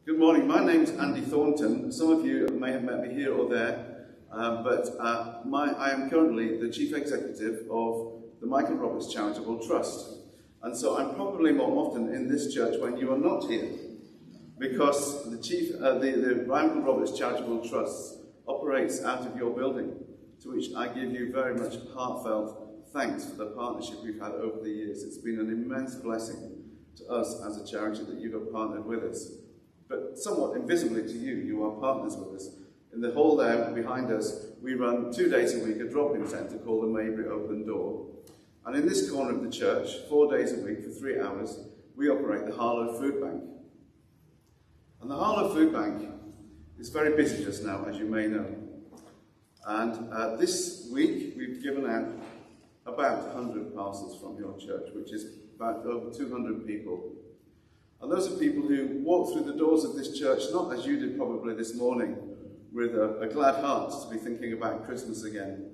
Good morning, my name's Andy Thornton. Some of you may have met me here or there, I am currently the Chief Executive of the Michael Roberts Charitable Trust. And so I'm probably more often in this church when you are not here, because the Michael Roberts Charitable Trust operates out of your building, to which I give you very much heartfelt thanks for the partnership we've had over the years. It's been an immense blessing to us as a charity that you have partnered with us. But somewhat invisibly to you, you are partners with us. In the hall there behind us, we run 2 days a week a drop-in centre called the Maybury Open Door. And in this corner of the church, 4 days a week for 3 hours, we operate the Harlow Foodbank. And the Harlow Foodbank is very busy just now, as you may know. And this week, we've given out about 100 parcels from your church, which is about over 200 people. And those are people who walk through the doors of this church, not as you did probably this morning, with a glad heart to be thinking about Christmas again,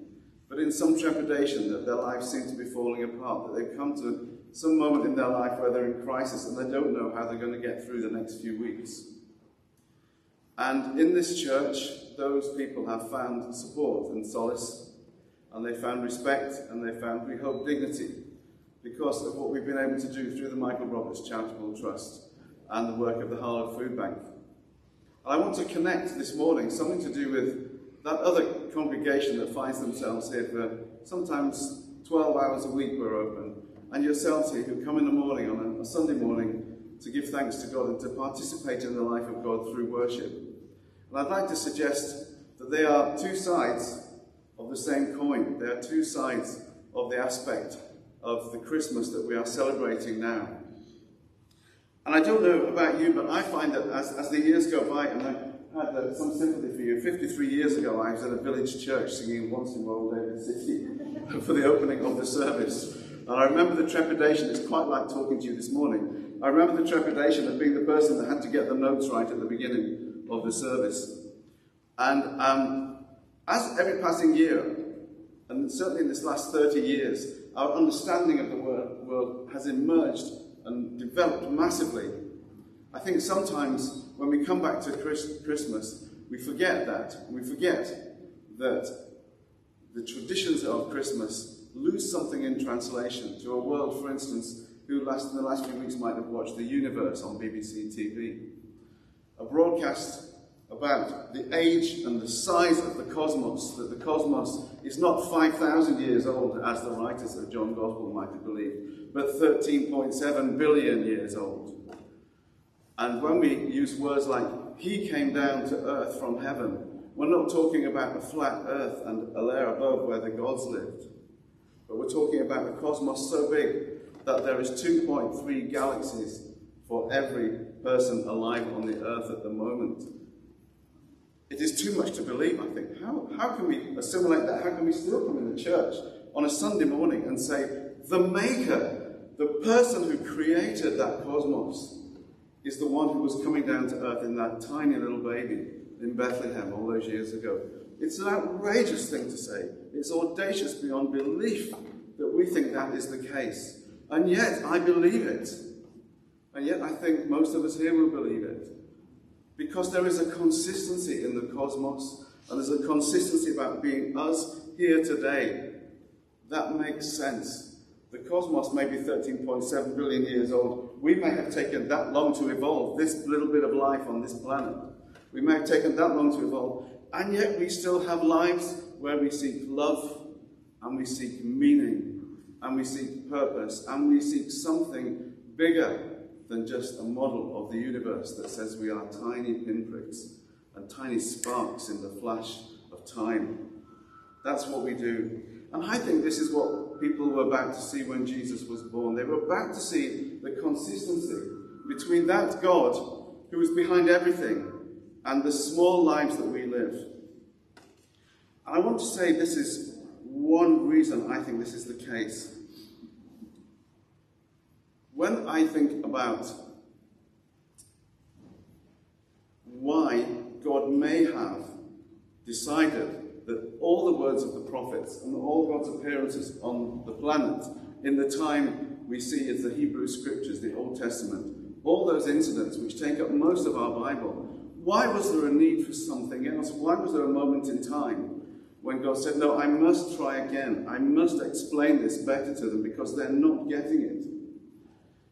but in some trepidation that their lives seem to be falling apart, that they've come to some moment in their life where they're in crisis and they don't know how they're going to get through the next few weeks. And in this church, those people have found support and solace, and they found respect, and they found, we hope, dignity, because of what we've been able to do through the Michael Roberts Charitable Trust and the work of the Harlow Foodbank. I want to connect this morning something to do with that other congregation that finds themselves here for sometimes 12 hours a week we're open, and yourselves here who come in the morning on a Sunday morning to give thanks to God and to participate in the life of God through worship. And I'd like to suggest that they are two sides of the same coin. They are two sides of the aspect of the Christmas that we are celebrating now. And I don't know about you, but I find that as the years go by, and I had some sympathy for you. 53 years ago, I was at a village church singing Once in Royal David City for the opening of the service. And I remember the trepidation. It's quite like talking to you this morning. I remember the trepidation of being the person that had to get the notes right at the beginning of the service. And as every passing year, and certainly in this last 30 years, our understanding of the world has emerged and developed massively. I think sometimes when we come back to Christmas, we forget that. We forget that the traditions of Christmas lose something in translation to a world, for instance, who in the last few weeks might have watched The Universe on BBC TV. A broadcast about the age and the size of the cosmos, that the cosmos is not 5,000 years old, as the writers of John's Gospel might have believed, but 13.7 billion years old. And when we use words like, he came down to earth from heaven, we're not talking about a flat earth and a layer above where the gods lived, but we're talking about a cosmos so big that there is 2.3 galaxies for every person alive on the earth at the moment. It is too much to believe, I think. How can we assimilate that? How can we still come in the church on a Sunday morning and say, the Maker, the person who created that cosmos, is the one who was coming down to earth in that tiny little baby in Bethlehem all those years ago? It's an outrageous thing to say. It's audacious beyond belief that we think that is the case. And yet, I believe it. And yet, I think most of us here will believe it. Because there is a consistency in the cosmos, and there's a consistency about being us here today. That makes sense. The cosmos may be 13.7 billion years old. We may have taken that long to evolve, this little bit of life on this planet. We may have taken that long to evolve, and yet we still have lives where we seek love, and we seek meaning, and we seek purpose, and we seek something bigger than just a model of the universe that says we are tiny pinpricks and tiny sparks in the flash of time. That's what we do. And I think this is what people were about to see when Jesus was born. They were about to see the consistency between that God who is behind everything and the small lives that we live. And I want to say this is one reason I think this is the case. When I think about why God may have decided that all the words of the prophets and all God's appearances on the planet in the time we see as the Hebrew Scriptures, the Old Testament, all those incidents which take up most of our Bible, why was there a need for something else? Why was there a moment in time when God said, no, I must try again. I must explain this better to them because they're not getting it.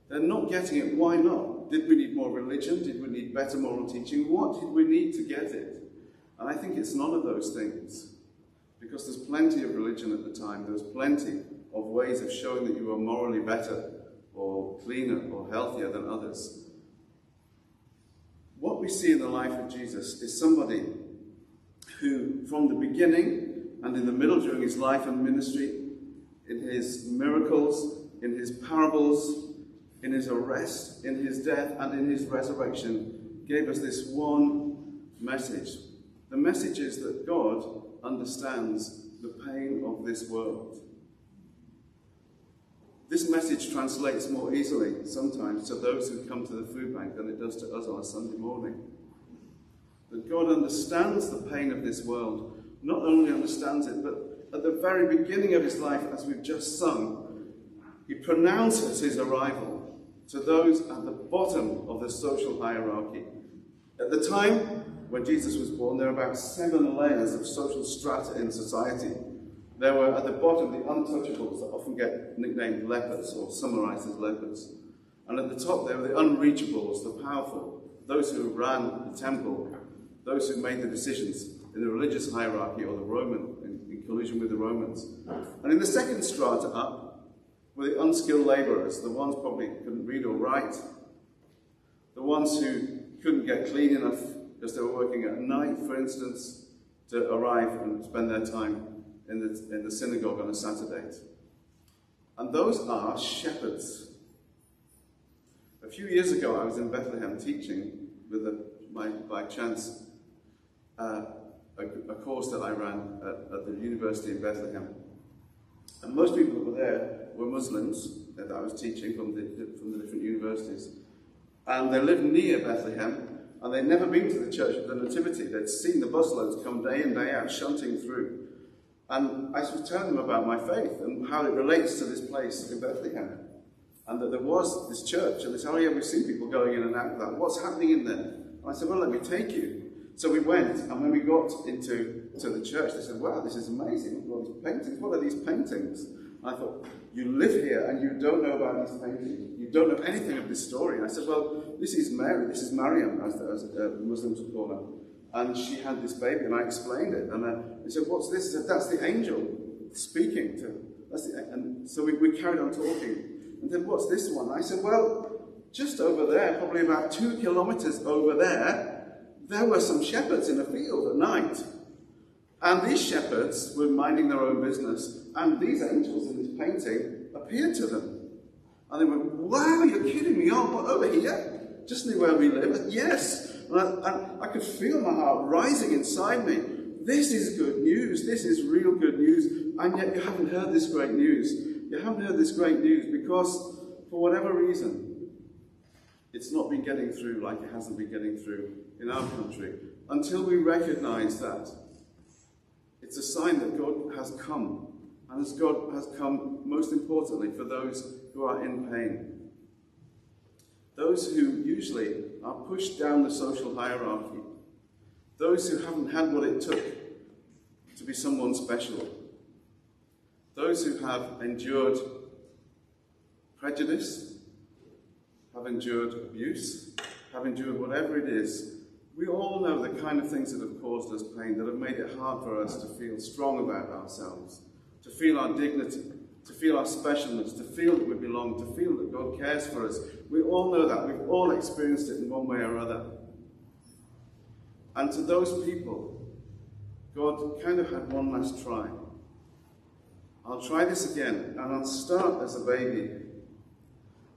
They're not getting it. Why not? Did we need more religion? Did we need better moral teaching? What did we need to get it? And I think it's none of those things. Because there's plenty of religion at the time. There's plenty of ways of showing that you are morally better or cleaner or healthier than others. What we see in the life of Jesus is somebody who, from the beginning and in the middle during his life and ministry, in his miracles, in his parables, in his arrest, in his death, and in his resurrection, gave us this one message. The message is that God understands the pain of this world. This message translates more easily sometimes to those who come to the food bank than it does to us on a Sunday morning. That God understands the pain of this world. Not only understands it, but at the very beginning of his life, as we've just sung, he pronounces his arrival to those at the bottom of the social hierarchy. At the time when Jesus was born, there were about 7 layers of social strata in society. There were at the bottom the untouchables that often get nicknamed lepers or summarized as lepers. And at the top there were the unreachables, the powerful, those who ran the temple, those who made the decisions in the religious hierarchy or the Roman, in collusion with the Romans. And in the second strata up were the unskilled labourers, the ones probably couldn't read or write, the ones who couldn't get clean enough because they were working at night, for instance, to arrive and spend their time in the synagogue on a Saturday. And those are shepherds. A few years ago, I was in Bethlehem teaching with by chance a course that I ran at the University in Bethlehem. And most people that were there were Muslims that I was teaching from the different universities. And they lived near Bethlehem, and they'd never been to the Church of the Nativity. They'd seen the busloads come day in, day out, shunting through. And I was telling them about my faith and how it relates to this place in Bethlehem. And that there was this church, and they said, oh yeah, we've seen people going in and out of that. What's happening in there? And I said, well, let me take you. So we went, and when we got into the church, they said, wow, this is amazing. Look at all these paintings. What are these paintings? And I thought, you live here and you don't know about these paintings. You don't know anything of this story. And I said, well, this is Mary, this is Mariam, as the Muslims would call her. And she had this baby, and I explained it. And they said, what's this? I said, that's the angel speaking to. And so we carried on talking. And then, what's this one? And I said, well, just over there, probably about 2 kilometers over there were some shepherds in a field at night. And these shepherds were minding their own business, and these angels in this painting appeared to them. And they went, wow, you're kidding me, oh, what, over here? Just near where we live? Yes. And I could feel my heart rising inside me. This is good news. This is real good news. And yet you haven't heard this great news. You haven't heard this great news because, for whatever reason, it's not been getting through like it hasn't been getting through in our country. Until we recognize that, it's a sign that God has come. And as God has come, most importantly, for those who are in pain. Those who usually are pushed down the social hierarchy. Those who haven't had what it took to be someone special. Those who have endured prejudice, have endured abuse, have endured whatever it is. We all know the kind of things that have caused us pain, that have made it hard for us to feel strong about ourselves, to feel our dignity, to feel our specialness, to feel that we belong, to feel that God cares for us. We all know that. We've all experienced it in one way or other. And to those people, God kind of had one last try. I'll try this again, and I'll start as a baby.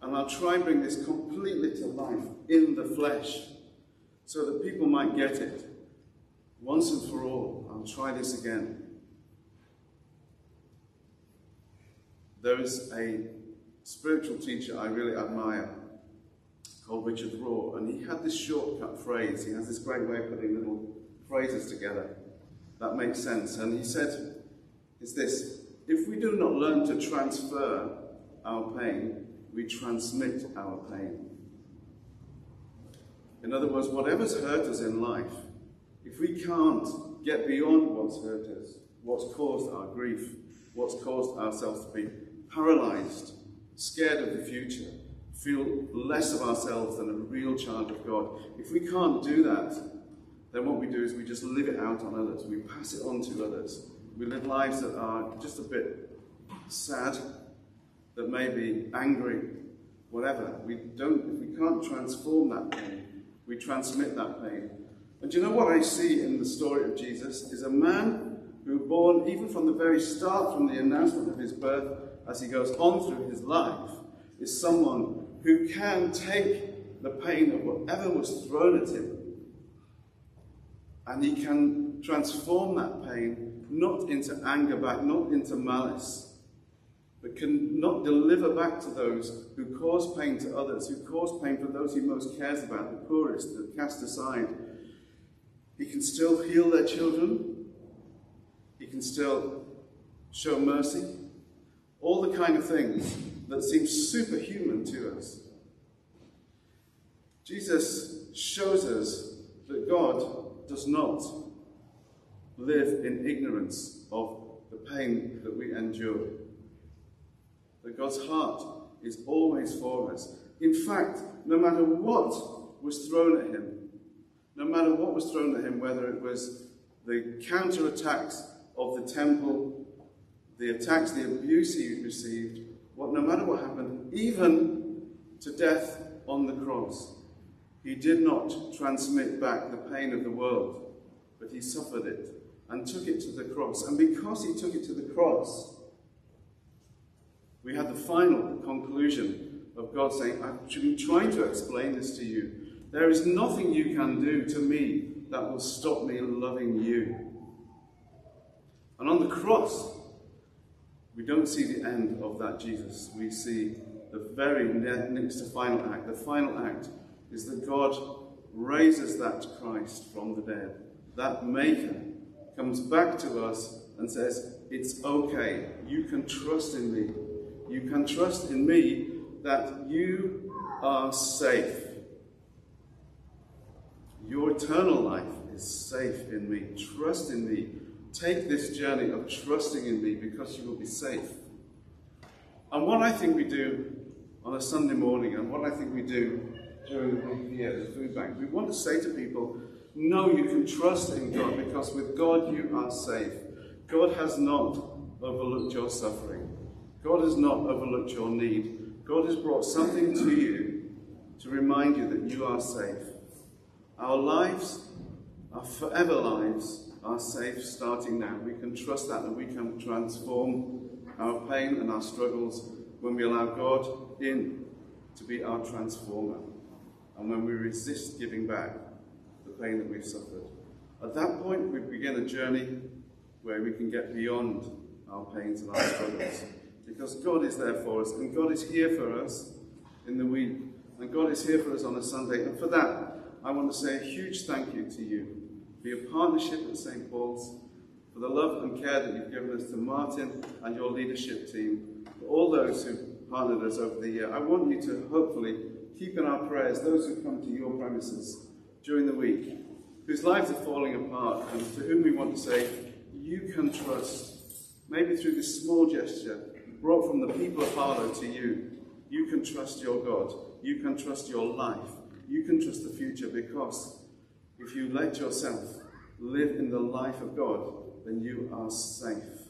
And I'll try and bring this completely to life in the flesh, so that people might get it. Once and for all, I'll try this again. There is a spiritual teacher I really admire called Richard Rohr, and he had this shortcut phrase. He has this great way of putting little phrases together that make sense. And he said, it's this: if we do not learn to transfer our pain, we transmit our pain. In other words, whatever's hurt us in life, if we can't get beyond what's hurt us, what's caused our grief, what's caused ourselves to be paralyzed, scared of the future, feel less of ourselves than a real child of God, if we can't do that, then what we do is we just live it out on others. We pass it on to others. We live lives that are just a bit sad, that may be angry, whatever. If we can't transform that pain, we transmit that pain. And do you know what I see in the story of Jesus is a man who, born even from the very start, from the announcement of his birth, as he goes on through his life, is someone who can take the pain of whatever was thrown at him, and he can transform that pain not into anger back, not into malice, but can not deliver back to those who cause pain to others, who cause pain for those he most cares about, the poorest, the cast aside. He can still heal their children. He can still show mercy. All the kind of things that seem superhuman to us. Jesus shows us that God does not live in ignorance of the pain that we endure. That God's heart is always for us. In fact, no matter what was thrown at him, whether it was the counterattacks of the temple, the attacks, the abuse he received, no matter what happened, even to death on the cross, he did not transmit back the pain of the world, but he suffered it and took it to the cross. And because he took it to the cross, we had the final conclusion of God saying, I've been trying to explain this to you. There is nothing you can do to me that will stop me loving you. And on the cross, we don't see the end of that Jesus. We see the very next to final act. The final act is that God raises that Christ from the dead. That Maker comes back to us and says, it's okay. You can trust in me. You can trust in me that you are safe. Your eternal life is safe in me. Trust in me. Take this journey of trusting in me because you will be safe. And what I think we do on a Sunday morning, and what I think we do during the week here at the food bank, we want to say to people, no, you can trust in God because with God you are safe. God has not overlooked your suffering. God has not overlooked your need. God has brought something to you to remind you that you are safe. Our lives, our forever lives, are safe starting now. We can trust that and we can transform our pain and our struggles when we allow God in to be our transformer. And when we resist giving back the pain that we've suffered. At that point, we begin a journey where we can get beyond our pains and our struggles. Because God is there for us, and God is here for us in the week, and God is here for us on a Sunday. And for that, I want to say a huge thank you to you for your partnership at St. Paul's, for the love and care that you've given us to Martin and your leadership team, for all those who've partnered us over the year. I want you to hopefully keep in our prayers those who come to your premises during the week, whose lives are falling apart, and to whom we want to say, you can trust, maybe through this small gesture, brought from the people of Harlow to you. You can trust your God. You can trust your life. You can trust the future, because if you let yourself live in the life of God, then you are safe.